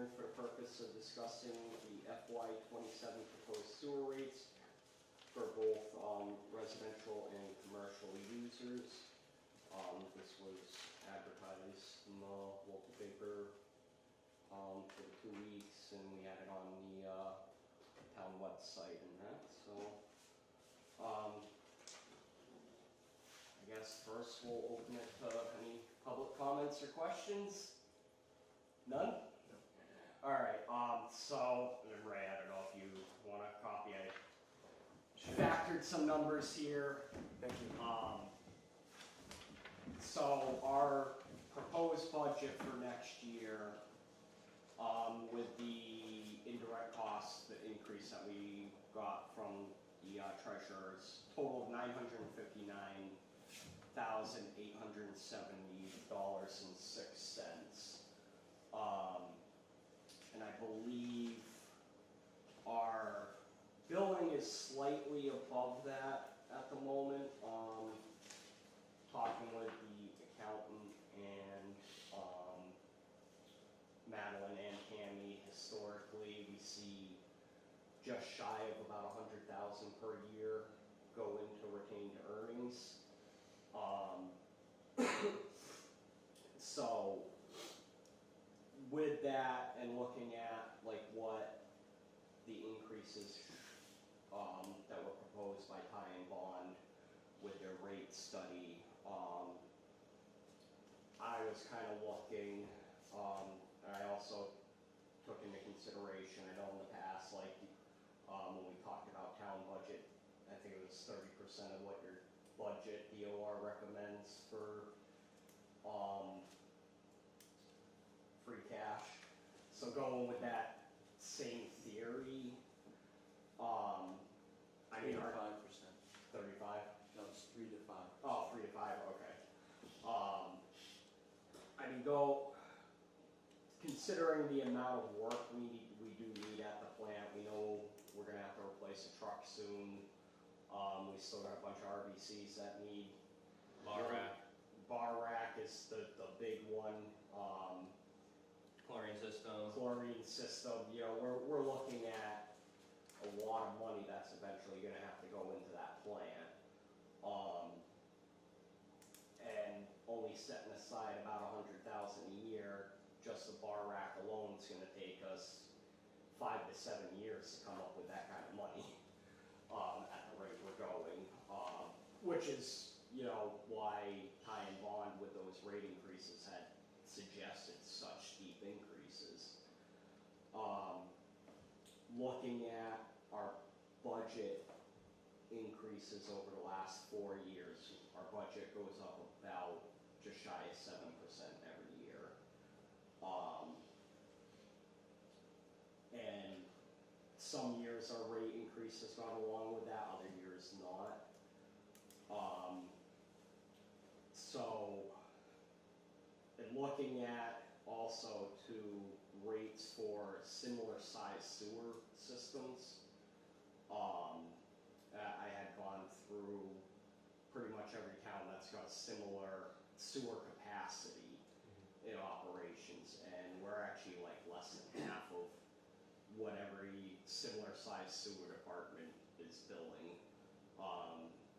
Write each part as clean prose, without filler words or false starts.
adjourned for the purpose of discussing the FY 27 proposed sewer rates for both residential and commercial users. This was advertised in the local paper for the 2 weeks, and we had it on the town website and that. So I guess first we'll open it to any public comments or questions. None? No. All right. So Ray, I don't know if you want a copy. I factored some numbers here. Thank you. So our proposed budget for next year, with the indirect costs, the increase that we got from the treasurer's, total of $959,870.06. And I believe our billing is slightly above that at the moment. Talking with the accountant and Madeline and Tammy, historically we see just shy of about $100,000 per year go into retained earnings. So with that and looking at like what the increases that were proposed by Ty and Bond with their rate study, I was kind of looking, and I also took into consideration, I know in the past, like when we talked about town budget, I think it was 30% of what your budget DOR recommends for free cash. So going with that same theory, I mean, 5%. 35? No, it's 3 to 5. Oh, 3 to 5, okay. I mean, considering the amount of work we do need at the plant, we know we're gonna have to replace a truck soon. We still got a bunch of RVCs that need. Bar rack. Bar rack is the big one. Chlorine system. Chlorine system, you know, we're looking at a lot of money that's eventually gonna have to go into that plant. And only setting aside about $100,000 a year, just the bar rack alone is gonna take us 5 to 7 years to come up with that kind of money, at the rate we're going. Which is, you know, why Ty and Bond with those rate increases had suggested such steep increases. Looking at our budget increases over the last 4 years, our budget goes up about just shy of 7% every year. And some years our rate increase has gone along with that, other years not. So, and looking at also to rates for similar size sewer systems, I had gone through pretty much every town that's got similar sewer capacity in operations, and we're actually like less than half of what every similar size sewer department is billing.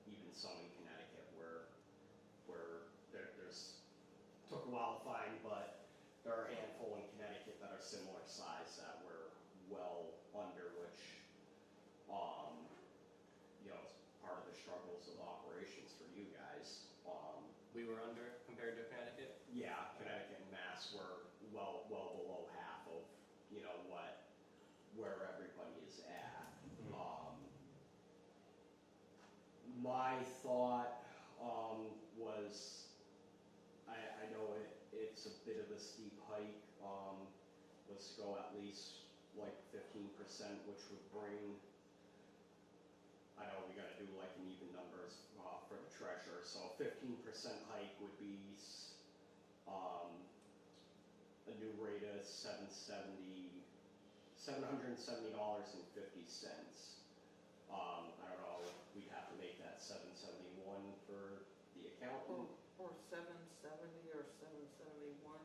Even some in Connecticut where there's took a while to find, but there are a handful in Connecticut that are similar size that we're well under, which you know, it's part of the struggles of operations for you guys. We were under compared to Connecticut. Yeah, Connecticut and Mass were well below half of, you know, where everybody is at. My thought was, I know it's a bit of a steep hike. Let's go at least like 15%, which would bring, I know we gotta do like an even numbers for the treasurer, so 15% hike would be a new rate of $770.50. I don't know, we'd have to make that 771 for the accountant. Or 770 or 771.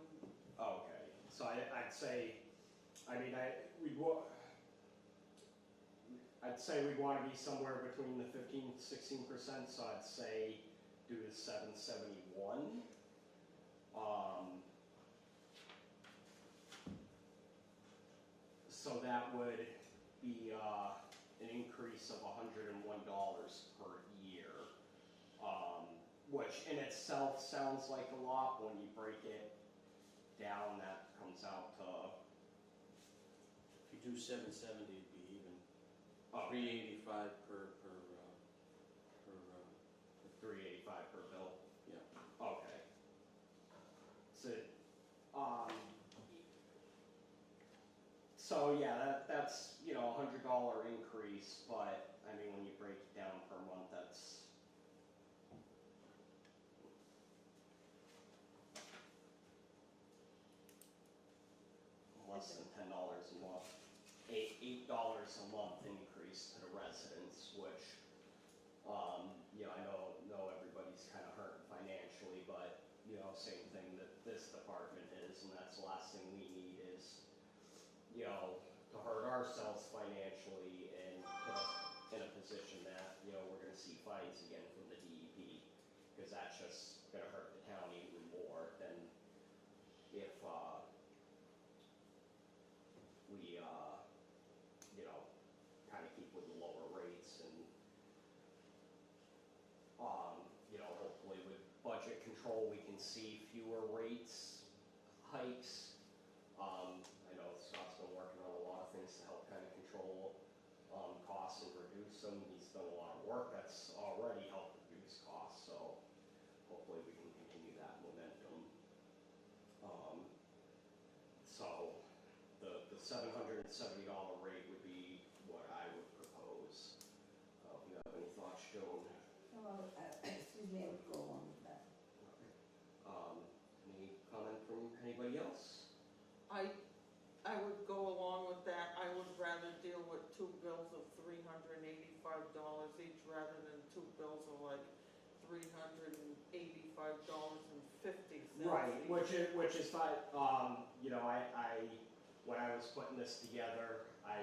Okay, so I'd say I mean, I'd say we'd wanna be somewhere between the 15-16%, so I'd say do the 771. So that would be, an increase of $101 per year. Which in itself sounds like a lot, but when you break it down, that comes out to, If you do 770, it'd be even. oh, 385 per 385 per bill. yeah. Okay. Um, so yeah, that's, you know, $100 increase, but I mean, when you break it down per month, that's less than $10 a month. $8 a month increase to the residents, which, you know, I know everybody's kind of hurting financially, but, you know, same thing that this department is, and that's the last thing we need is, you know, to hurt ourselves financially and put us in a position that, you know, we're gonna see fines again from the DEP, because that's just gonna hurt the town even more than if, we, you know, kind of keep with the lower rates and, you know, hopefully with budget control, we can see fewer rates hikes. I know Scott's been working on a lot of things to help kind of control, costs and reduce them. He's done a lot of work that's already helped reduce costs, so hopefully we can continue that momentum. So the $770 rate would be what I would propose. If you have any thoughts, Joan? Well, excuse me, I would go along with that. Any comment from anybody else? I would go along with that. I would rather deal with two bills of $385 each rather than two bills of like $385.50. Right, which is fine. You know, I when I was putting this together, I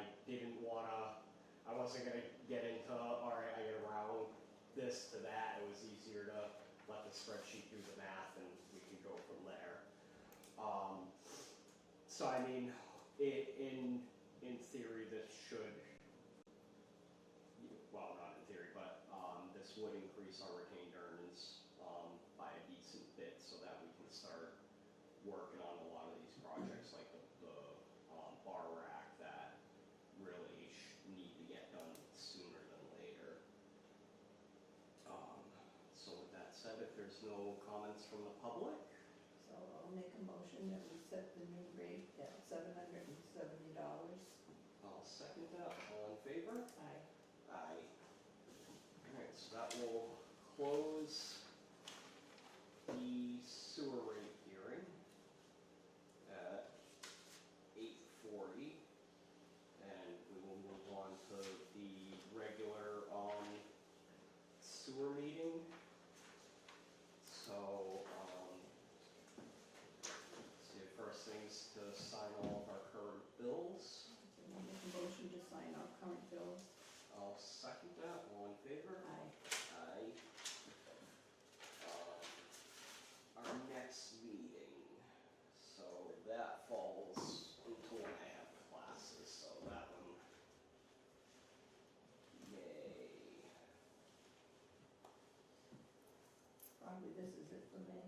wasn't gonna get into, all right, I gotta round this to that. It was easier to let the spreadsheet do the math and we can go from there. So I mean, in theory, this should, well, not in theory, but this would increase our retained earnings by a decent bit, so that we can start working on a lot of these projects, like the bar rack that really need to get done sooner than later. So with that said, if there's no comments from the public, So I'll make a motion that we set the new rate at $770. I'll second that. All in favor? Aye. Aye. Alright, so that will close the sewer rate hearing at 8:40. And we will move on to the regular, sewer meeting. So, see, the first thing's to sign all of our current bills. I'll make a motion to sign our current bills. I'll second that. All in favor? Aye. Aye. Our next meeting, so that falls into when I have classes, so that one may. Probably this is it for me.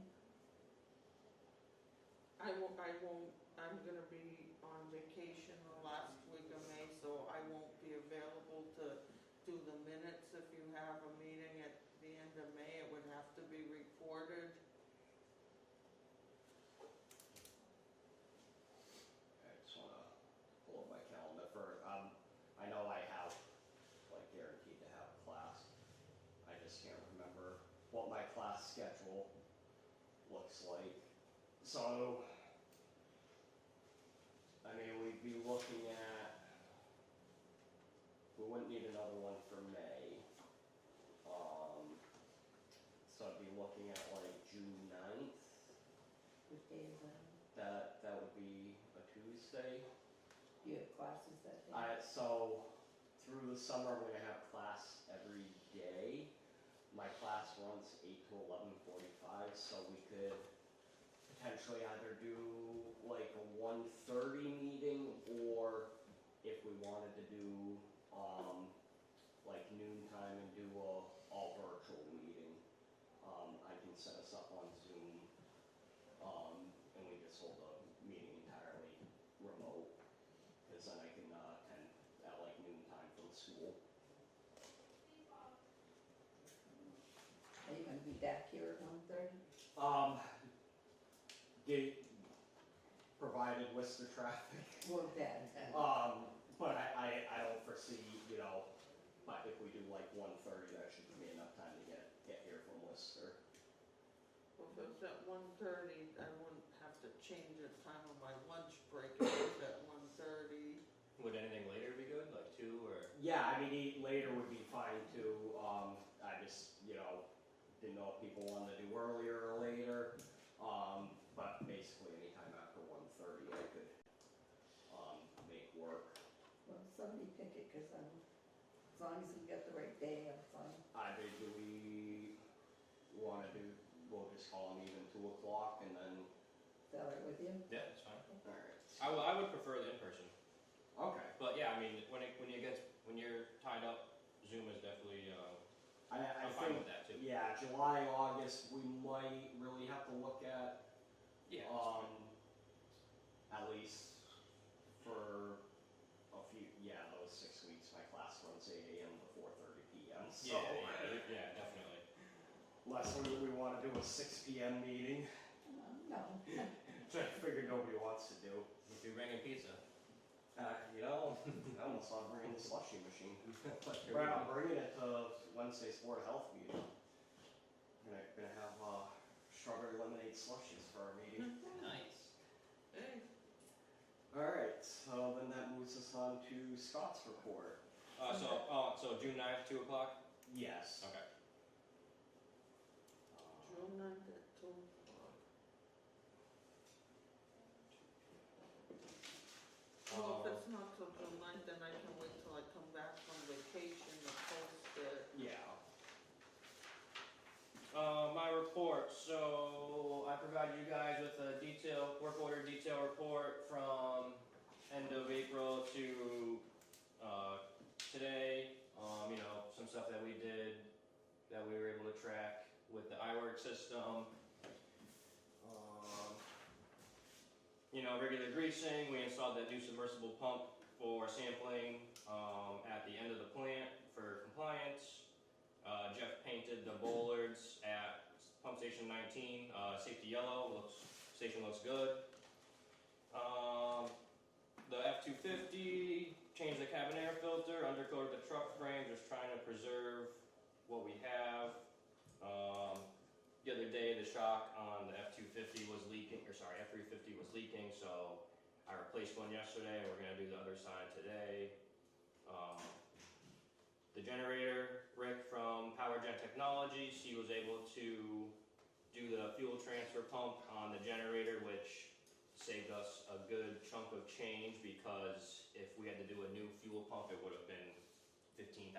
I'm gonna be on vacation the last week of May, so I won't be available to do the minutes. If you have a meeting at the end of May, it would have to be recorded. I just wanna pull up my calendar for, I know I have, like, guaranteed to have a class. I just can't remember what my class schedule looks like. So, I mean, we'd be looking at, we wouldn't need another one for May. So I'd be looking at like June 9th. Which day is that? That would be a Tuesday. Do you have classes that day? So through the summer, I'm gonna have class every day. My class runs 8 to 11:45, so we could potentially either do like a 1:30 meeting, or if we wanted to do like noon time and do a all virtual meeting, I can set us up on Zoom, and we just hold a meeting entirely remote, because then I can attend at like noon time from school. Are you gonna be back here at 1:30? Get provided with the traffic. Well, that, But I don't foresee, but if we do like 1:30, that should give me enough time to get here from Worcester. Well, if it's at 1:30, I wouldn't have to change the time of my lunch break if it's at 1:30. Would anything later be good, like 2 or? Yeah, I mean, later would be fine too. I just, didn't know if people wanted to do earlier or later. But basically anytime after 1:30 I could, make work. well, somebody pick it, cause as long as you get the right day, I'm fine. Either do we wanna do, we'll just call them even 2 o'clock and then, Is that all right with you? Yeah, that's fine. alright. I would prefer the in-person, Okay. but yeah, I mean, when you're tied up, Zoom is definitely, I I'm fine think, with that too. yeah, July, August, we might really have to look at, Yeah, that's fine. at least for a few, those 6 weeks, my class runs 8 AM to 4:30 PM, so. Yeah, definitely. Unless we wanna do a 6 PM meeting, No, which I figured nobody wants to do. If you're bringing pizza. I almost thought of bringing the slushy machine. Here we Right, I'm go. bringing it to Wednesday's Board of Health meeting. Gonna have, strawberry lemonade slushies for our meeting. Nice. Hey, Alright, so then that moves us on to Scott's report. So June 9th, 2 o'clock? Yes. Okay. June 9th at 2 o'clock. Well, if it's not till June 9th, then I can wait till I come back from vacation to post it. Yeah. My report, so I provided you guys with a work order detail report from end of April to, today. Some stuff that we did, that we were able to track with the iWork system. Regular greasing, we installed that new submersible pump for sampling, at the end of the plant for compliance. Jeff painted the bollards at pump station 19, safety yellow, station looks good. The F-250, changed the cabin air filter, undercoated the truck frame, just trying to preserve what we have. The other day, the shock on the F-250 was leaking, F-350 was leaking, so I replaced one yesterday, and we're gonna do the other side today. The generator, Rick from PowerGen Technologies, he was able to do the fuel transfer pump on the generator, which saved us a good chunk of change, because if we had to do a new fuel pump, it would have been $15,000.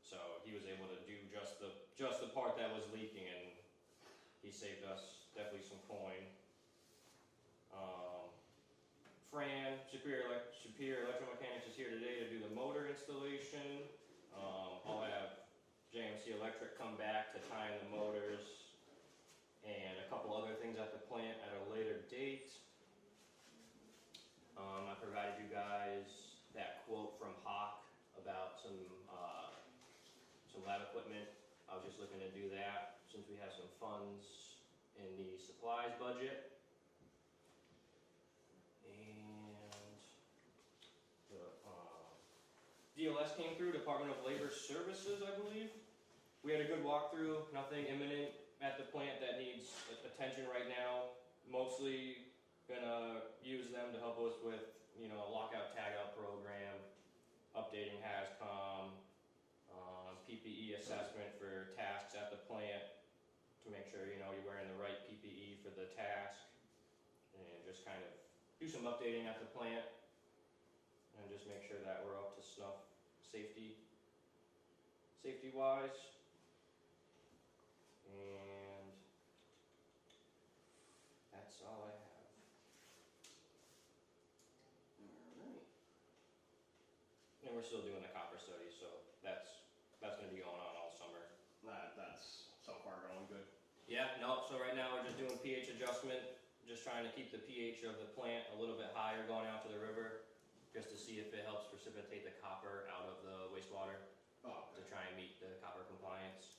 So he was able to do just the part that was leaking, and he saved us definitely some coin. Fran, Superior Electromechanics is here today to do the motor installation. I'll have JMC Electric come back to tie in the motors and a couple other things at the plant at a later date. I provided you guys that quote from Hawk about some lab equipment. I was just looking to do that since we have some funds in the supplies budget. And the DLS came through, Department of Labor Services, I believe. We had a good walkthrough, nothing imminent at the plant that needs attention right now. Mostly gonna use them to help us with, a lockout tagout program, updating HAZCOM, PPE assessment for tasks at the plant to make sure, you're wearing the right PPE for the task, and just kind of do some updating at the plant. make sure that we're up to snuff safety wise. And that's all I have. Alright. And we're still doing the copper study, so that's gonna be going on all summer. That's so far going good. Yeah, no, so right now we're just doing pH adjustment, just trying to keep the pH of the plant a little bit higher going out to the river, just to see if it helps precipitate the copper out of the wastewater Oh, to try and meet the copper compliance.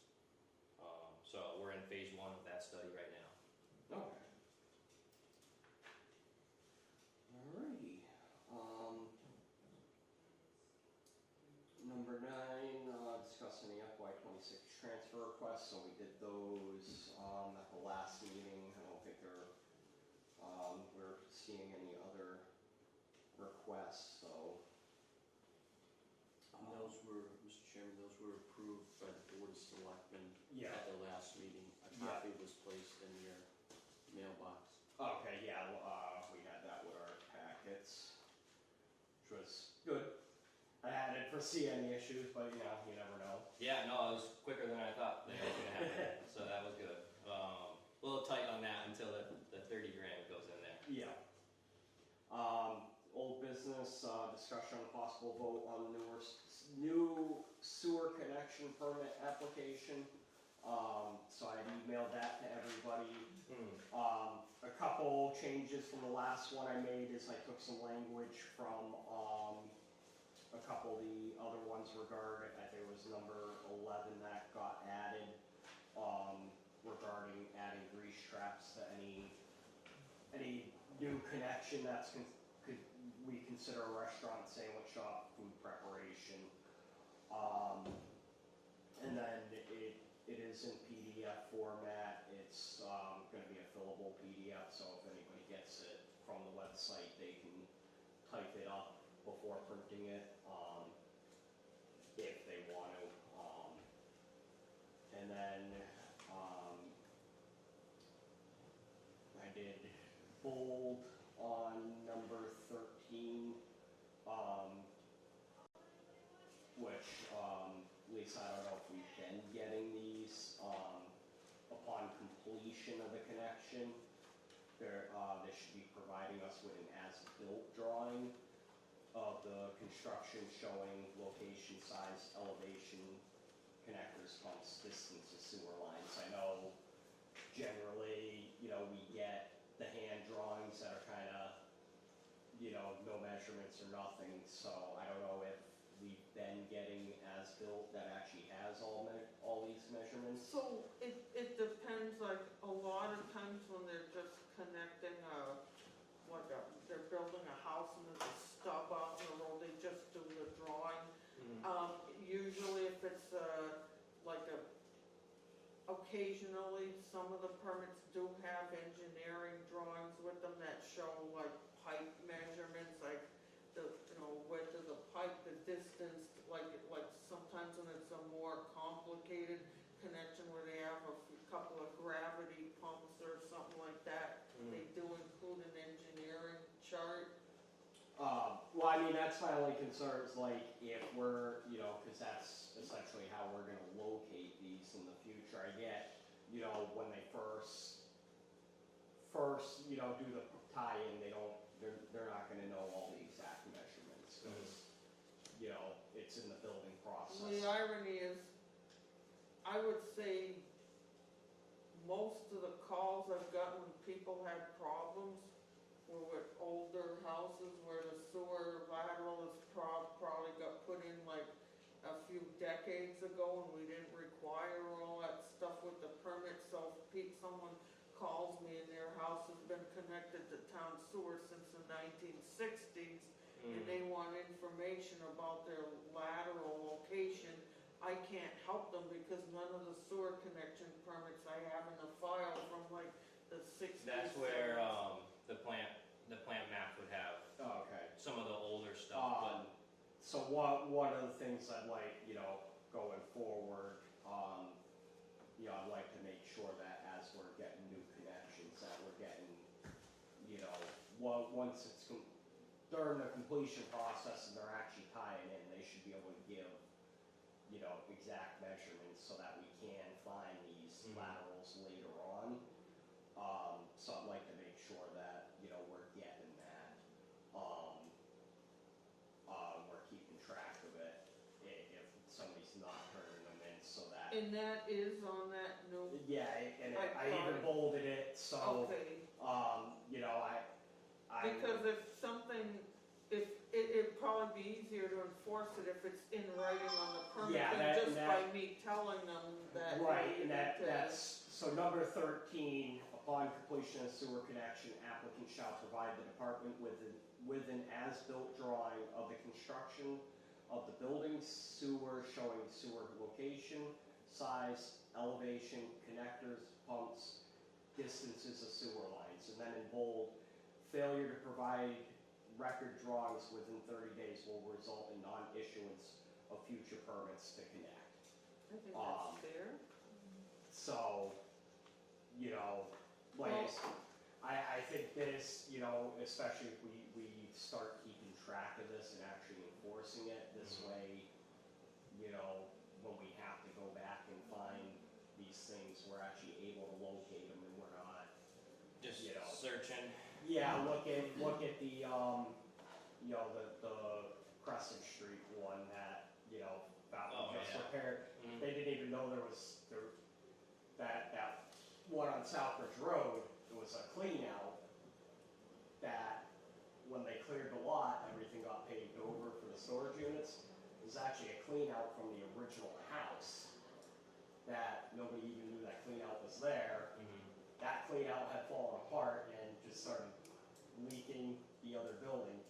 So we're in phase 1 of that study right now. okay. Alrighty. Number 9, discuss any FY26 transfer requests. So we did those at the last meeting. I don't think we're seeing any other requests. So And those were, Mr. Chairman, those were approved by the Board of Selectmen yeah. at the last meeting. A Yeah. copy was placed in your mailbox. Okay. Yeah. We had that with our packets, which was good. I hadn't foreseen any issues, but you never know. Yeah, no, it was quicker than I thought they were gonna happen, so that was good. A little tight on that until the 30 grand goes in there. Yeah. Old business, discussion on possible vote on the new sewer connection permit application. So I emailed that to everybody. A couple changes from the last one I made is I took some language from, a couple of the other ones regarding, I think it was number 11 that got added, regarding adding grease traps to any new connection that's could we consider a restaurant, sandwich shop, food preparation. And then it is in PDF format. It's going to be a fillable PDF, so if anybody gets it from the website, they can type it up before printing it, if they want to. And then I did bold on number 13, which Lisa, I don't know if we've been getting these upon completion of the connection. They should be providing us with an as-built drawing of the construction showing location, size, elevation, connectors, pumps, distance of sewer lines. I know generally, we get the hand drawings that are kind of, no measurements or nothing. So I don't know if we've been getting as-built that actually has all these measurements. So it depends, like, a lot of times when they're just connecting they're building a house and there's a stub out in the road, they just do the drawing. Usually if it's occasionally, some of the permits do have engineering drawings with them that show like pipe measurements, like the, width of the pipe, the distance, like sometimes when it's a more complicated connection where they have a couple of gravity pumps or something like that, they do include an engineering chart. Well, I mean, that's my only concern is like if we're, because that's essentially how we're going to locate these in the future. I get, when they first, do the tie-in, they're not going to know all the exact measurements because, it's in the building process. The irony is, I would say most of the calls I've gotten when people had problems were with older houses where the sewer lateral is probably got put in like a few decades ago and we didn't require all that stuff with the permit. So if someone calls me and their house has been connected to town sewer since the 1960s and they want information about their lateral location, I can't help them because none of the sewer connection permits I have in the file from like the 60s. That's where the plant map would have Oh, okay. some of the older stuff, but So one of the things I'd like, going forward, I'd like to make sure that as we're getting new connections, that we're getting, once it's during the completion process and they're actually tying in, they should be able to give, you know, exact measurements so that we can find these Mhm. laterals later on. So I'd like to make sure that, you know, we're getting that. We're keeping track of it if somebody's not turning them in so that. And that is on that new, Yeah, and I I got even it. bolded it, so, okay, you know, I. because if something, if, it'd probably be easier to enforce it if it's in writing on the permit Yeah, than that- just by me telling them that. Right, they and need to- that's, so number 13, upon completion of sewer connection, applicant shall provide the department with an as-built drawing of the construction of the building sewer showing sewer location, size, elevation, connectors, pumps, distances of sewer lines, and then in bold, failure to provide record drawings within 30 days will result in non-issuance of future permits to connect. I think that's fair. So, you know, like, Well- I think this, you know, especially if we start keeping track of this and actually enforcing it, this Mhm. way, you know, when we have to go back and find these things, we're actually able to locate them and we're not. Just You know. searching. Yeah, look at the, you know, the Crescent Street one that, you know, that Oh, one just yeah. repaired. Mhm. They didn't even know there that one on Southbridge Road, it was a clean out that when they cleared the lot, everything got paved over for the storage units. It was actually a clean out from the original house that nobody even knew that clean out was there. Mhm. That clean out had fallen apart and just started leaking the other building.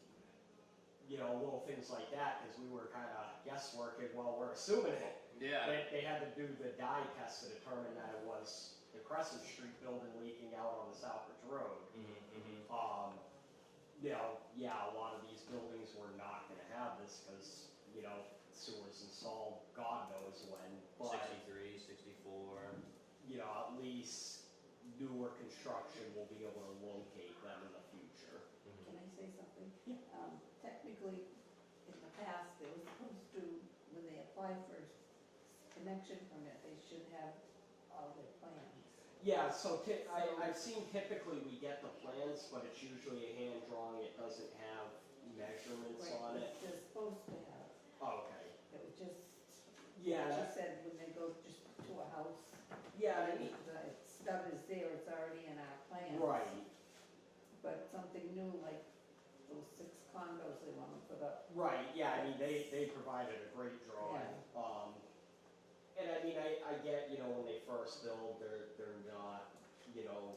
You know, little things like that, because we were kind of guessworking while we're assuming it. Yeah. They had to do the dye test to determine that it was the Crescent Street building leaking out on the Southbridge Road. Mhm. You know, yeah, a lot of these buildings were not gonna have this because, you know, sewers installed God knows when, but, 63, 64. you know, at least newer construction will be able to locate them in the future. Mhm. Can I say something? Yeah. Technically, in the past, they were supposed to, when they apply for connection permit, they should have all their plans. Yeah, so I've seen typically we get the plans, but it's usually a hand drawing, it doesn't have measurements Right, on it. they're supposed to have, Okay. it was just, Yeah, she that, said when they go just to a house, yeah, I mean, the stub is there, it's already in our plans. right, But something new, like those 6 condos they wanna put up. right, yeah, I mean, they provided a great drawing. And I mean, I get, you know, when they first build, they're not, you know,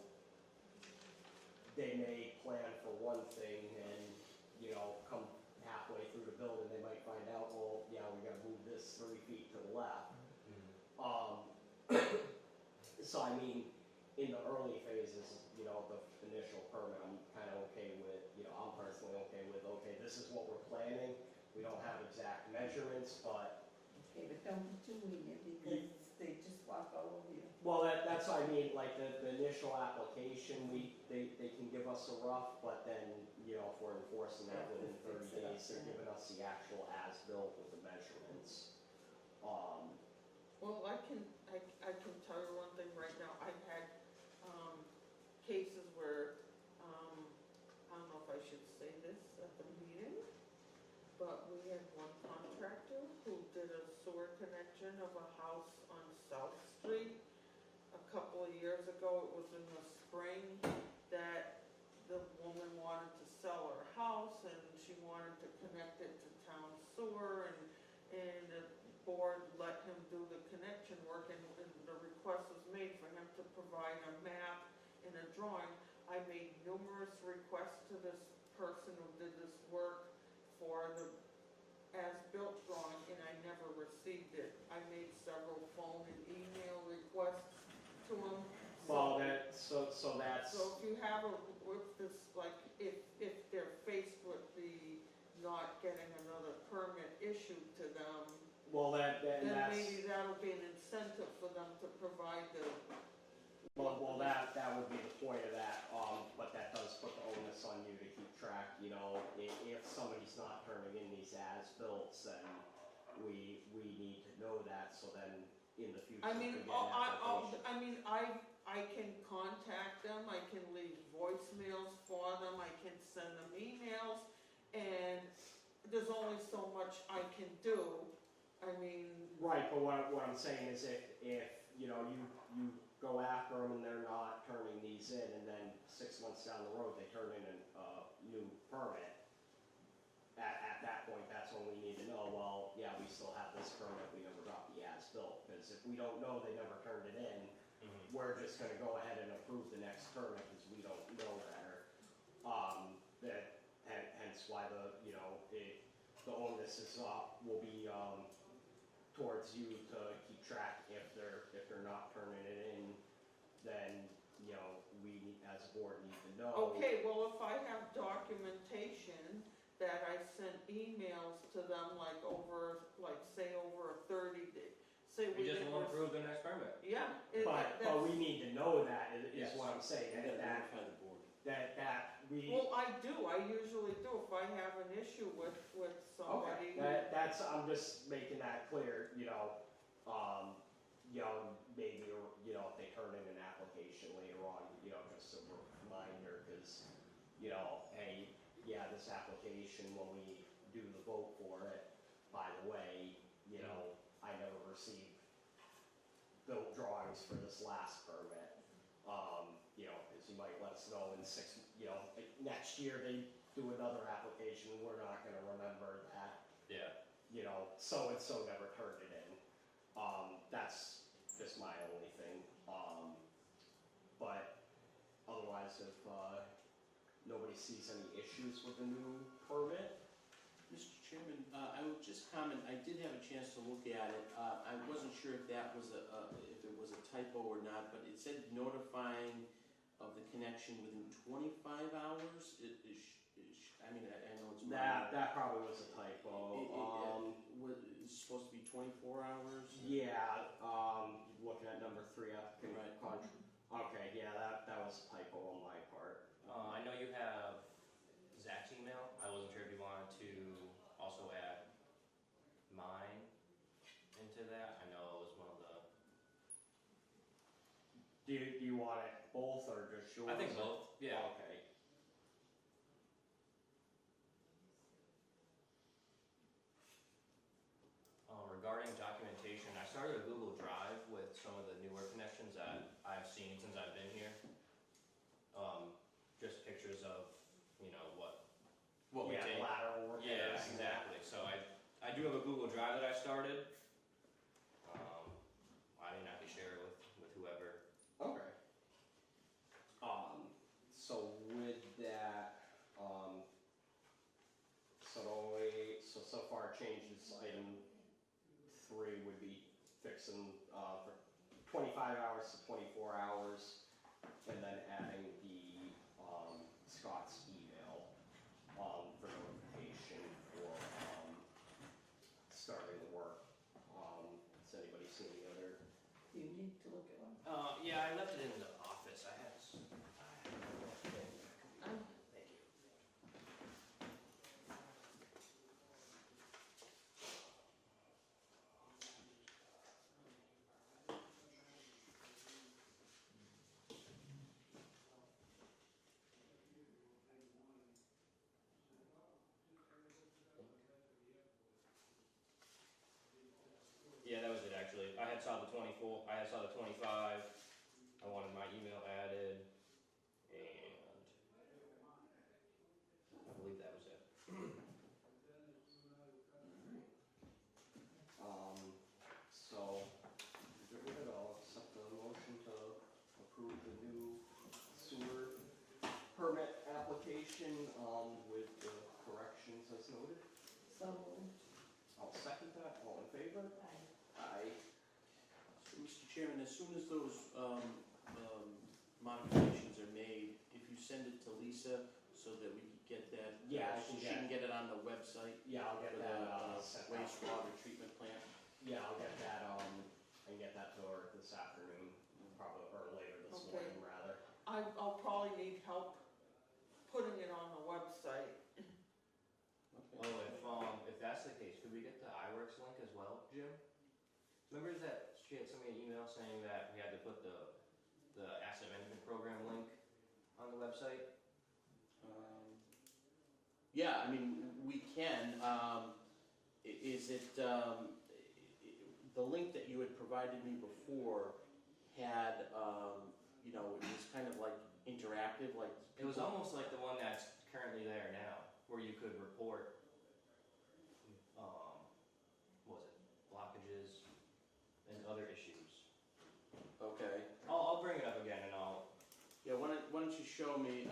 they may plan for one thing and, you know, come halfway through the building, they might find out, well, yeah, we gotta move this 3 feet to the left. Mhm. So I mean, in the early phases, you know, the initial permit, I'm kinda okay with, you know, I'm personally okay with, okay, this is what we're planning. We don't have exact measurements, but, Okay, but don't be too lenient because they just walk all over you. well, that's what I mean, like, the initial application, they can give us a rough, but then, you know, if we're enforcing that Yeah, within we'll 30 fix it up, days, they're yeah. giving us the actual as-built with the measurements. Well, I can tell you one thing right now, I've had, cases where, I don't know if I should say this at the meeting, but we had one contractor who did a sewer connection of a house on South Street a couple of years ago. It was in the spring that the woman wanted to sell her house and she wanted to connect it to town sewer and the board let him do the connection work and the request was made for him to provide a map and a drawing. I made numerous requests to this person who did this work for the as-built drawing and I never received it. I made several phone and email requests to him. Well, so that's, So if you have with this, like, if they're faced with the not getting another permit issued to them, well, then then that's. maybe that'll be an incentive for them to provide the. Well, that would be the point of that, but that does put the onus on you to keep track, you know, if as-bills, then we need to know that, so then in the future. I if we mean, get an I'll, application- I mean, I can contact them, I can leave voicemails for them, I can send them emails, and there's only so much I can do. I mean, Right, but what I'm saying is if, you know, you go after them and they're not turning these in, and then 6 months down the road, they turn in a new permit, at that point, that's when we need to know, well, yeah, we still have this permit, we never got the as-built, because if we don't know they never turned it in, we're just gonna go ahead and approve the next permit, because we don't know better. Hence why the onus is will be, towards you to keep track. If they're not turning it in, then, you know, we as a board need to know. okay, well, if I have documentation that I sent emails to them, like over a 30-day, say We we just didn't. won't approve the next permit. Yeah. But we need to know that, is Yes. what I'm saying, You gotta that notify the board. we. Well, I usually do, if I have an issue with somebody. Okay, I'm just making that clear, maybe, if they turn in an application later on, just a reminder, cause, hey, yeah, this application, when we do the vote for it, by the way, I never received built drawings for this last permit. Cause you might let us know in next year they do another application, we're not gonna remember that, Yeah. so-and-so never turned it in. That's just my only thing. But otherwise, if, nobody sees any issues with the new permit, Mr. Chairman, I would just comment, I did have a chance to look at it. I wasn't sure if that was if it was a typo or not, but it said notifying of the connection within 25 hours. I know it's minor. that probably was a typo. It's supposed to be 24 hours? Yeah, looking at number 3 applicant Right. contract. Okay, yeah, that was a typo on my part. I know you have Zach's email. I wasn't sure if you wanted to also add mine into that. I know it was one of the. Do you want it both or just yours? I think both. Yeah. Okay. Regarding documentation, I started a Google Drive with some of the newer connections that I've seen since I've been here. Just pictures of, what we take. Lateral work. Yeah, exactly. So I do have a Google Drive that I started. I can share it with whoever. Okay. So with that, so far changes, item 3 would be fixing, for 25 hours to 24 hours, and then adding the, Scott's email, for notification for, starting the work. Has anybody seen any other? Do you need to look at one? Yeah, I left it in the office. I had. Thank you. Yeah, that was it actually. I had saw the 24, I had saw the 25, I wanted my email added, and I believe that was it. So, get rid of it all, accept the motion to approve the new sewer permit application, with the corrections as noted. So moved. I'll second that, all in favor? Aye. So, Mr. Chairman, as soon as those modifications are made, if you send it to Lisa so that we can get that. Yeah, I so can she can get it on the website Yeah, I'll for get the that, sent out. wastewater treatment plant. Yeah, I'll get that, I can get that to her this afternoon, probably, or later this Okay. morning, rather. I'll probably need help putting it on the website. Okay. Oh, if that's the case, could we get Jim? Remember that she had sent me an email saying that we had to put the asset management program link on the website? Yeah, I mean, we can, is it, the link that you had provided me before had, you know, it was kind of like interactive, like. It was almost like the one that's currently there now, where you could report, what was it, blockages and other issues. Okay. I'll bring it up again and Yeah, why don't you show me,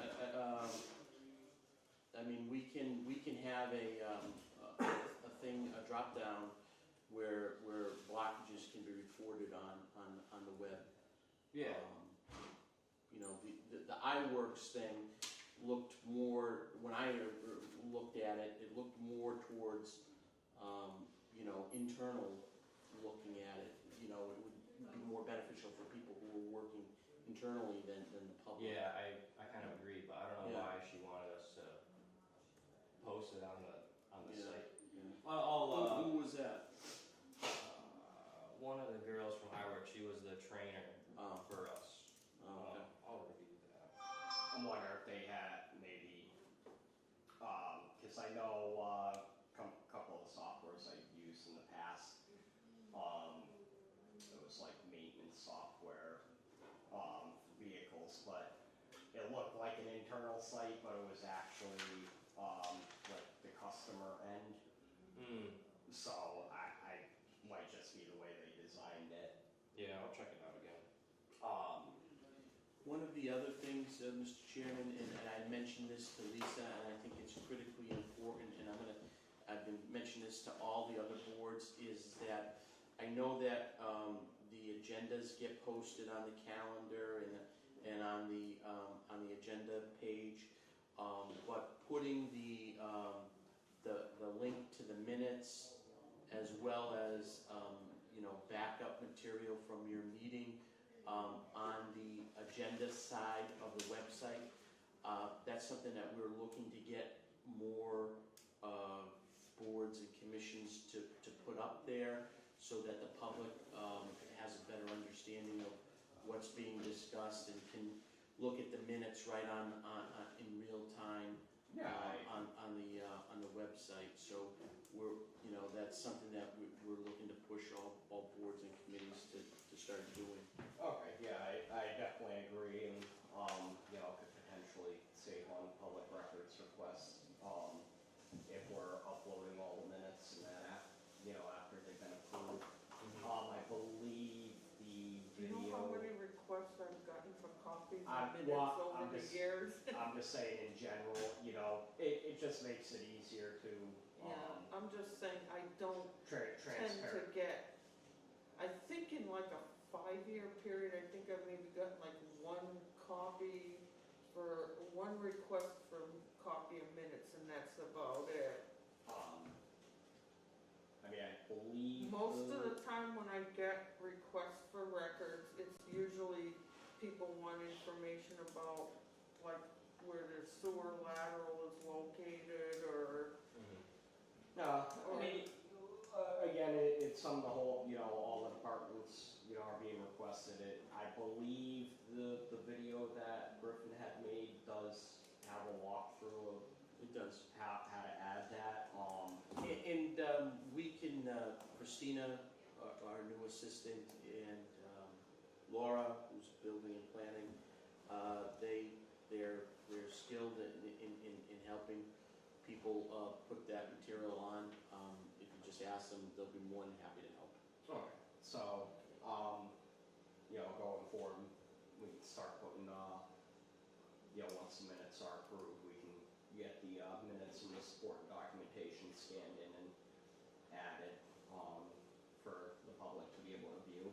I mean, we can have a thing, a drop down where blockages can be reported on the web. yeah. You know, the iWorks thing looked more, when I looked at it, it looked more towards, you know, internal looking at it. You know, it would be more beneficial for people who were working internally than the public. Yeah, I kind of agree, but I don't know Yeah. why she wanted us to post it on the Yeah. site. Yeah. I'll Who was that? one of the girls from iWork, she was the trainer Oh, for us. okay. I'll review that. I'm wondering if they had maybe, cause I know, couple of the softwares I've used in the past, it was like maintenance software, for vehicles, but it looked like an internal site, but it was actually, like the customer end. So I might just be the way they designed it. Yeah, I'll check it out again. One of the other things, Mr. Chairman, and I mentioned this to Lisa, and I think it's critically important, and I've been mentioning this to all the other boards, is that I know that the agendas get posted on the calendar and on the agenda page, but putting the link to the minutes as well as you know, backup material from your meeting on the agenda side of the website. That's something that we're looking to get more boards and commissions to put up there so that the public has a better understanding of what's being discussed and can look at the minutes right in real time on the website. So that's something that we're looking to push all boards and committees to start doing. Okay, yeah, I definitely agree, and, could potentially save on public records requests, if we're uploading all the minutes and then, after they've been approved. I believe the Do you know how video, many requests I've gotten for copies I'm- of minutes well, over I'm the just- years? I'm just saying in general, it just makes it easier to, Yeah, I'm just saying, I don't tend to transparent. get, I think in like a 5-year period, I think I've maybe gotten like one request for copy of minutes, and that's about it. I believe. Most of the time when I get requests for records, it's usually people want information about like where the sewer lateral is located or. No, again, it's some of the whole, all the departments, are being requested it. I believe the video that Griffin had made does have a walkthrough of It does. how to add that. And we can, Christina, our new assistant, and Laura, who's building and planning, they're skilled in helping people put that material on. If you just ask them, they'll be more than happy to help. Okay. So, going forward, we can start putting, once the minutes are approved, we can get the minutes and the support documentation scanned in and added for the public to be able to view.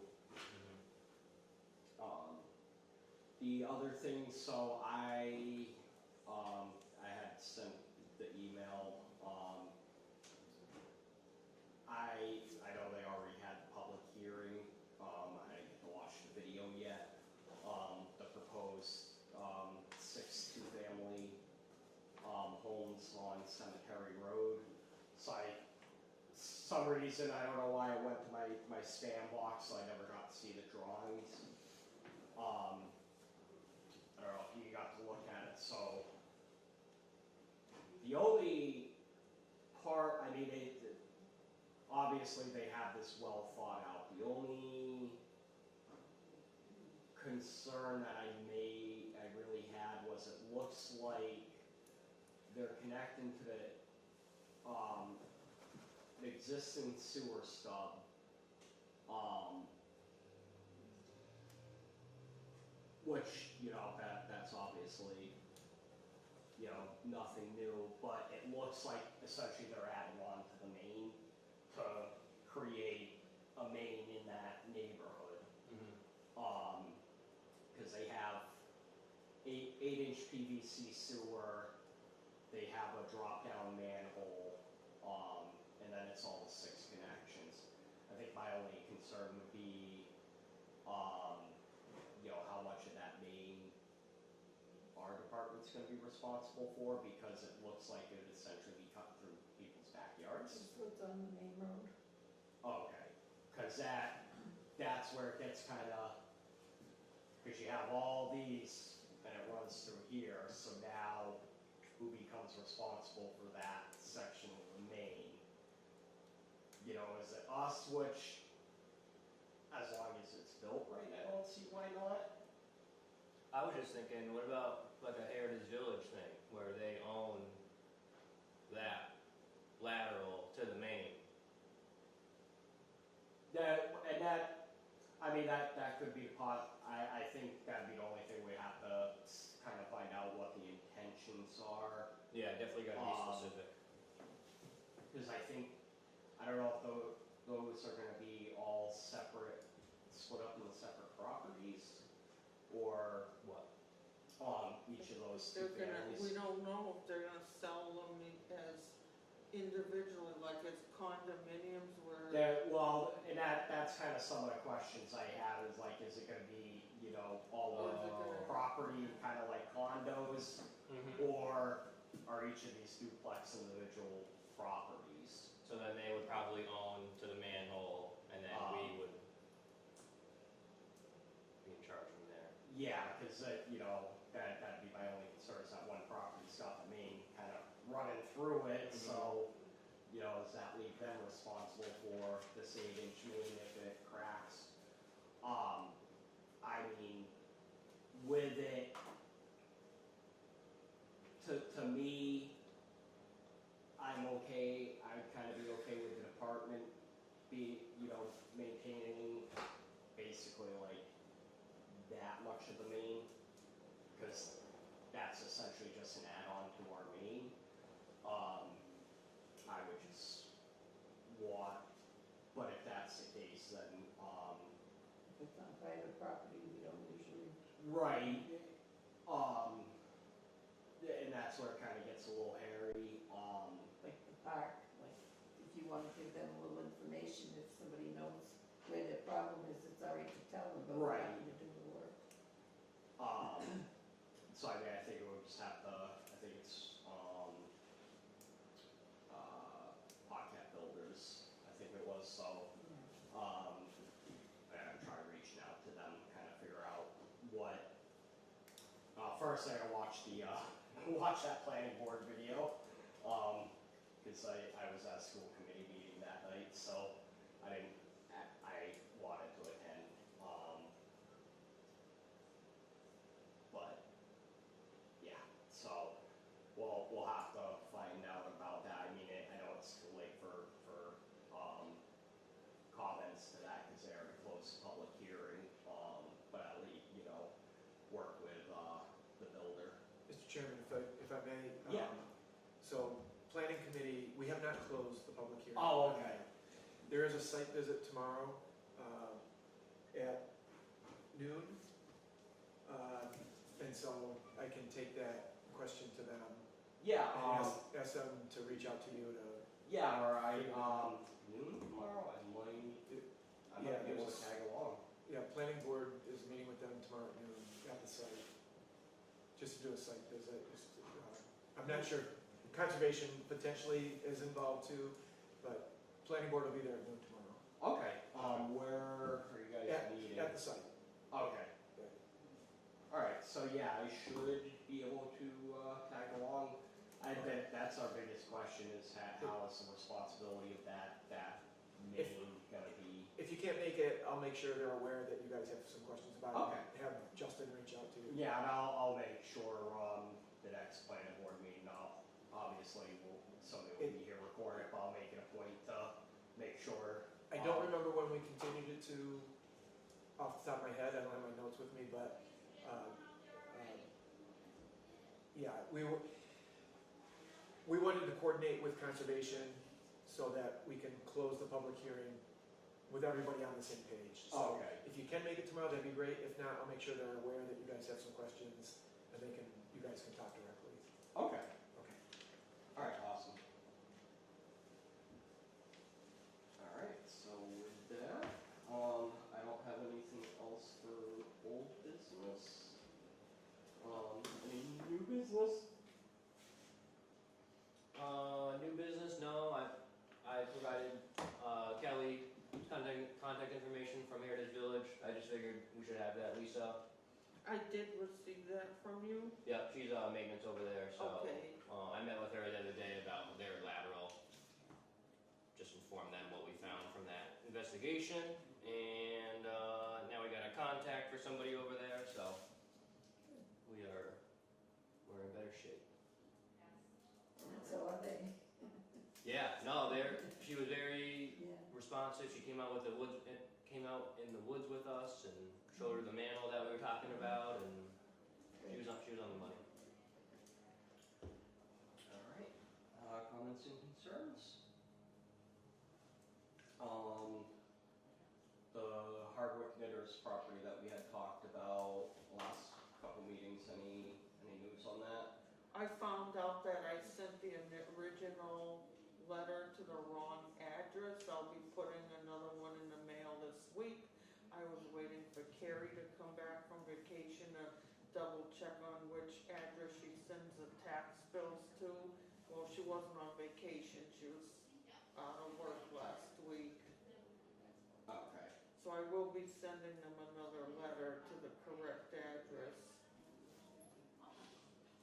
The other thing, so I had sent the email. I know they already had the public hearing. I didn't get to watch the video yet. The proposed 6 two-family homes on Cemetery Road. So I some reason, I don't know why it went to my spam box, so I never got to see the drawings. I don't know if you got to look at it, so. The only part, I mean, obviously they have this well thought out. The only concern that I really had was it looks like they're connecting to the existing sewer stub. Which, you know, that's obviously, you know, nothing new, but it looks like essentially they're adding on to the main to create a main in that neighborhood. Because they have 8-inch PVC sewer, they have a drop-down manhole, and then it's all the 6 connections. I think my only concern would be, you know, how much of that main our department's gonna be responsible for, because it looks like it would essentially be cut through people's backyards. This was on the main road. Okay, cause that's where it gets kinda, cause you have all these, and it runs through here, so now who becomes responsible for that section of the main? You know, is it us, which, as long as it's built right, I don't see why not. I was just thinking, what about like a Heritage Village thing, where they own that lateral to the main? I mean, that could be I think that'd be the only thing we have to kind of find out what the intentions are. Yeah, definitely gotta be specific. Because I think, I don't know if those are gonna be all separate, split up into separate properties, or What? each of those two They're gonna, families. we don't know if they're gonna sell them as individually, like as condominiums where. Well, and that's kind of some of the questions I have, is like, is it gonna be, you know, all Or is it one gonna- property, kind of like condos, Mm-hmm. or are each of these duplex individual properties? So then they would probably own to the manhole, and then we would be in charge from there. Yeah, because, you know, that'd be my only concern, is that one property's got the main kind of running through it, Mhm. so, you know, does that leave them responsible for this 8-inch main if it cracks? I mean, with it, to me, I'm okay, I'd kind of be okay with the department you know, maintaining basically like that much of the main, because that's essentially just an add-on to our main. I would just want, but if that's the case, then, If it's on private property, we don't usually. right, and that's where it kind of gets a little hairy, Like the park, like, if you wanna give them a little information, if somebody knows where their problem is, it's all right to tell them, but we're Right. happy to do the work. So I mean, I think it would just have to, I think it's, Podcat Builders, I think it was, so, I'm trying reaching out to them, kind of figure out what, first I gotta watch watch that planning board video, cause I was at a school committee meeting that night, so I wanted to attend, but, yeah, so, we'll have to find out about that. I mean, I know it's too late for, comments to that, cause they already closed the public hearing, but at least, you know, work with, the builder. Mr. Chairman, if I may. Yeah. So, planning committee, we have not closed the public hearing. Oh, okay. There is a site visit tomorrow at noon. And so I can take that question to them Yeah, and ask them to reach out to you to, yeah, or noon tomorrow, I might Yeah, be able to there's- tag along. yeah, planning board is meeting with them tomorrow at noon at the site. Just to do a site visit. I'm not sure, conservation potentially is involved too, but planning board will be there at noon tomorrow, Okay, where are you guys meeting? at the site. Okay. Yeah. Alright, so yeah, I should be able to, tag along. I bet that's our biggest question is how is the responsibility of that meeting gonna be? If you can't make it, I'll make sure they're aware that you guys have some questions about it. Okay. Have Justin reach out to you. Yeah, and I'll make sure, the next planning board meeting, obviously, somebody will be here recording it, but I'll make it a point to make sure. I don't remember when we continued it to, off the top of my head, I don't have my notes with me, but, yeah, we wanted to coordinate with conservation so that we can close the public hearing with everybody on the same page. So Okay. if you can make it tomorrow, that'd be great. If not, I'll make sure they're aware that you guys have some questions and you guys can talk directly. Okay. Okay. Alright, awesome. Alright, so with that, I don't have anything else for old business. Any new business? New business, no, I provided, Kelly contact information from Heritage Village, I just figured we should have that, Lisa. I did receive that from you, Yep, she's, maintenance over there, so. okay, I met with her the other day about their lateral. Just informed them what we found from that investigation, and, now we got a contact for somebody over there, so. We're in better shape. So are they, Yeah, no, she was very yeah. responsive, she came out in the woods with us and showed her the manhole that we were talking about, and she was on the money. Alright, comments and concerns? The Hardwick Knitters property that we had talked about last couple meetings, any news on that? I found out that I sent the original letter to the wrong address. I'll be putting another one in the mail this week. I was waiting for Carrie to come back from vacation to double check on which address she sends the tax bills to. Well, she wasn't on vacation, she was out of work last week. Okay. So I will be sending them another letter to the correct address.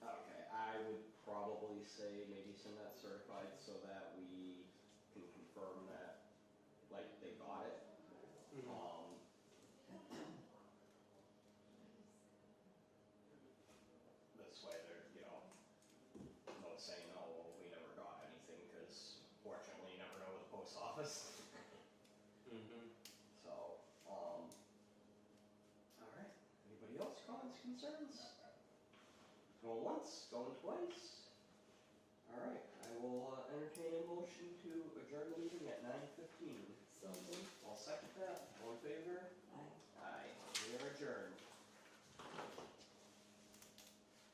Okay, I would probably say maybe send that certified so that we can confirm that, like, they got it. This way they're, no saying, oh, well, we never got anything, because fortunately you never know with the post office. So, alright, anybody else, comments, concerns? Going once, going twice? Alright, I will entertain a motion to adjourn the meeting at